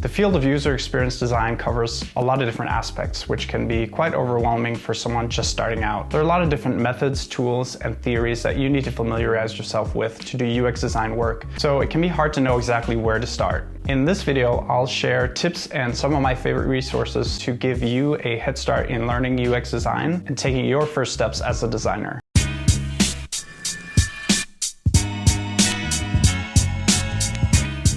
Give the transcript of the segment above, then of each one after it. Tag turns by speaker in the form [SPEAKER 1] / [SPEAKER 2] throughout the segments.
[SPEAKER 1] The field of user experience design covers a lot of different aspects, which can be quite overwhelming for someone just starting out. There are a lot of different methods, tools, and theories that you need to familiarize yourself with to do UX design work, so it can be hard to know exactly where to start. In this video, I'll share tips and some of my favorite resources to give you a head start in learning UX design and taking your first steps as a designer.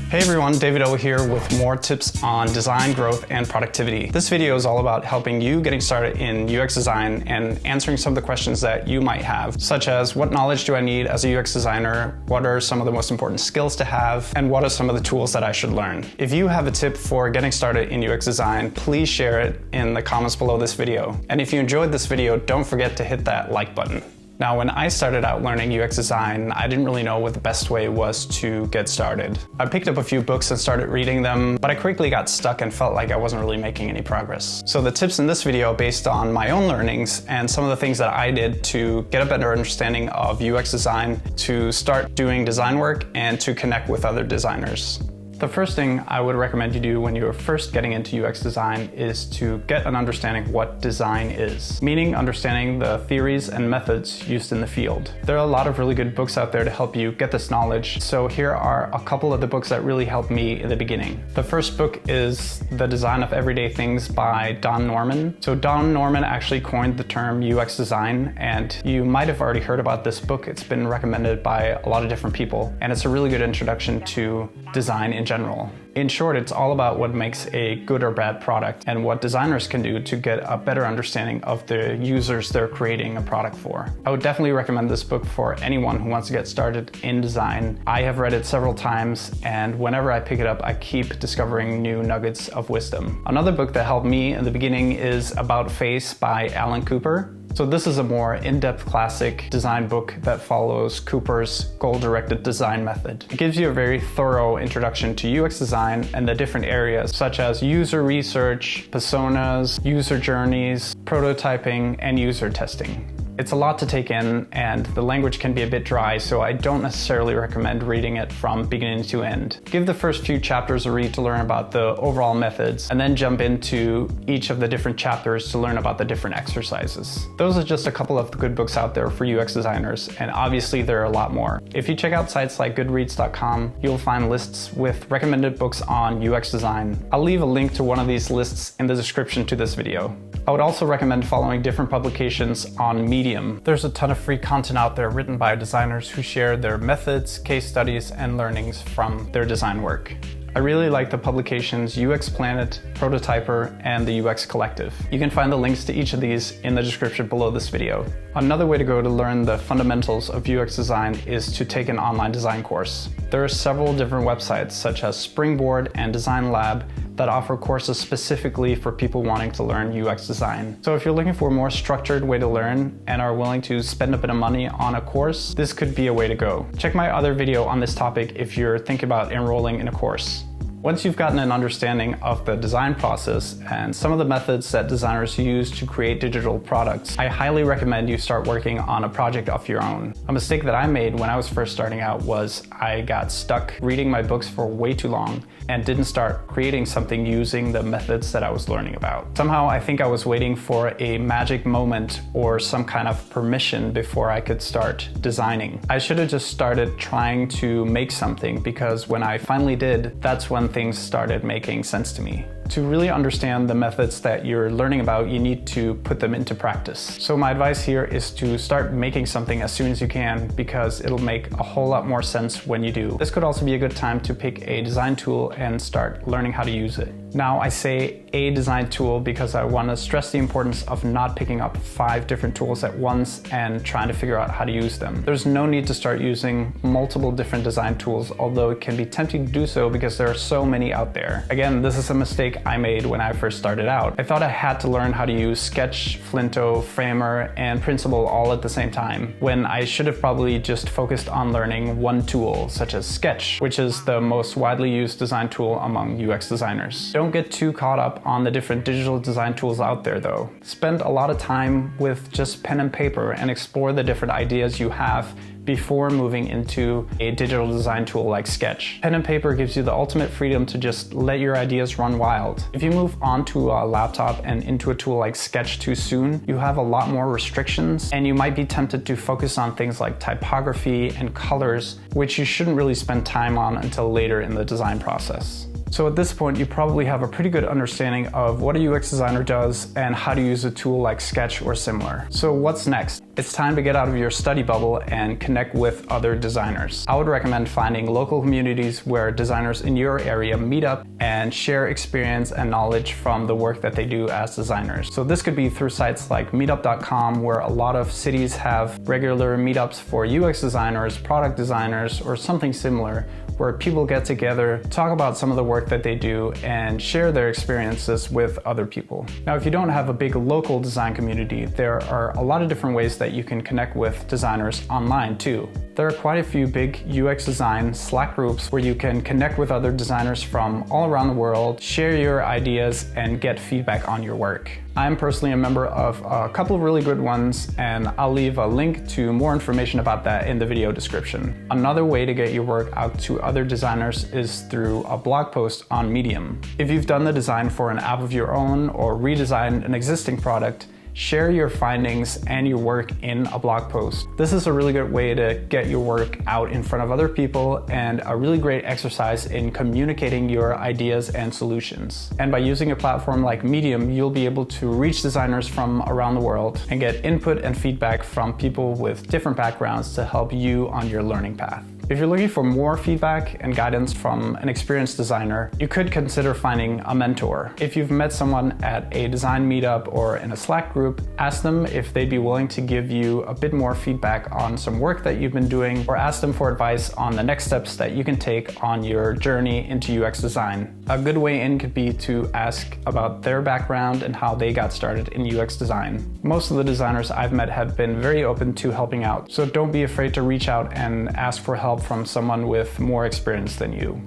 [SPEAKER 1] Hey everyone, David O here with more tips on design, growth, and productivity. This video is all about helping you getting started in UX design and answering some of the questions that you might have, such as what knowledge do I need as a UX designer, what are some of the most important skills to have, and what are some of the tools that I should learn. If you have a tip for getting started in UX design, please share it in the comments below this video. And if you enjoyed this video, don't forget to hit that like button. Now, when I started out learning UX design, I didn't really know what the best way was to get started. I picked up a few books and started reading them, but I quickly got stuck and felt like I wasn't really making any progress. So the tips in this video are based on my own learnings and some of the things that I did to get a better understanding of UX design, to start doing design work, and to connect with other designers. The first thing I would recommend you do when you're first getting into UX design is to get an understanding of what design is, meaning understanding the theories and methods used in the field. There are a lot of really good books out there to help you get this knowledge, so here are a couple of the books that really helped me in the beginning. The first book is The Design of Everyday Things by Don Norman. So Don Norman actually coined the term UX design, and you might have already heard about this book. It's been recommended by a lot of different people, and it's a really good introduction to design in general. In short, it's all about what makes a good or bad product and what designers can do to get a better understanding of the users they're creating a product for. I would definitely recommend this book for anyone who wants to get started in design. I have read it several times, and whenever I pick it up, I keep discovering new nuggets of wisdom. Another book that helped me in the beginning is About Face by Alan Cooper. So this is a more in-depth classic design book that follows Cooper's goal-directed design method. It gives you a very thorough introduction to UX design and the different areas such as user research, personas, user journeys, prototyping, and user testing. It's a lot to take in, and the language can be a bit dry, so I don't necessarily recommend reading it from beginning to end. Give the first few chapters a read to learn about the overall methods, and then jump into each of the different chapters to learn about the different exercises. Those are just a couple of the good books out there for UX designers, and obviously there are a lot more. If you check out sites like goodreads.com, you'll find lists with recommended books on UX design. I'll leave a link to one of these lists in the description to this video. I would also recommend following different publications on Medium. There's a ton of free content out there written by designers who share their methods, case studies, and learnings from their design work. I really like the publications UX Planet, Prototyper, and the UX Collective. You can find the links to each of these in the description below this video. Another way to go to learn the fundamentals of UX design is to take an online design course. There are several different websites such as Springboard and Design Lab that offer courses specifically for people wanting to learn UX design. So if you're looking for a more structured way to learn and are willing to spend a bit of money on a course, this could be a way to go. Check my other video on this topic if you're thinking about enrolling in a course. Once you've gotten an understanding of the design process and some of the methods that designers use to create digital products, I highly recommend you start working on a project of your own. A mistake that I made when I was first starting out was I got stuck reading my books for way too long and didn't start creating something using the methods that I was learning about. Somehow I think I was waiting for a magic moment or some kind of permission before I could start designing. I should have just started trying to make something, because when I finally did, that's when things started making sense to me. To really understand the methods that you're learning about, you need to put them into practice. So my advice here is to start making something as soon as you can, because it'll make a whole lot more sense when you do. This could also be a good time to pick a design tool and start learning how to use it. Now, I say a design tool because I want to stress the importance of not picking up 5 different tools at once and trying to figure out how to use them. There's no need to start using multiple different design tools, although it can be tempting to do so because there are so many out there. Again, this is a mistake I made when I first started out. I thought I had to learn how to use Sketch, Flinto, Framer, and Principle all at the same time, when I should have probably just focused on learning one tool, such as Sketch, which is the most widely used design tool among UX designers. Don't get too caught up on the different digital design tools out there though. Spend a lot of time with just pen and paper and explore the different ideas you have before moving into a digital design tool like Sketch. Pen and paper gives you the ultimate freedom to just let your ideas run wild. If you move onto a laptop and into a tool like Sketch too soon, you have a lot more restrictions, and you might be tempted to focus on things like typography and colors, which you shouldn't really spend time on until later in the design process. So at this point, you probably have a pretty good understanding of what a UX designer does and how to use a tool like Sketch or similar. So what's next? It's time to get out of your study bubble and connect with other designers. I would recommend finding local communities where designers in your area meet up and share experience and knowledge from the work that they do as designers. So this could be through sites like meetup.com, where a lot of cities have regular meetups for UX designers, product designers, or something similar, where people get together, talk about some of the work that they do, and share their experiences with other people. Now, if you don't have a big local design community, there are a lot of different ways that you can connect with designers online too. There are quite a few big UX design Slack groups where you can connect with other designers from all around the world, share your ideas, and get feedback on your work. I'm personally a member of a couple of really good ones, and I'll leave a link to more information about that in the video description. Another way to get your work out to other designers is through a blog post on Medium. If you've done the design for an app of your own or redesigned an existing product, share your findings and your work in a blog post. This is a really good way to get your work out in front of other people, and a really great exercise in communicating your ideas and solutions. And by using a platform like Medium, you'll be able to reach designers from around the world and get input and feedback from people with different backgrounds to help you on your learning path. If you're looking for more feedback and guidance from an experienced designer, you could consider finding a mentor. If you've met someone at a design meetup or in a Slack group, ask them if they'd be willing to give you a bit more feedback on some work that you've been doing, or ask them for advice on the next steps that you can take on your journey into UX design. A good way in could be to ask about their background and how they got started in UX design. Most of the designers I've met have been very open to helping out, so don't be afraid to reach out and ask for help from someone with more experience than you.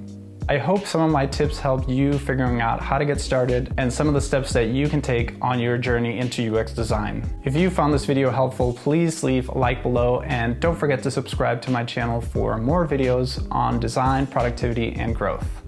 [SPEAKER 1] I hope some of my tips helped you figuring out how to get started and some of the steps that you can take on your journey into UX design. If you found this video helpful, please leave a like below, and don't forget to subscribe to my channel for more videos on design, productivity, and growth.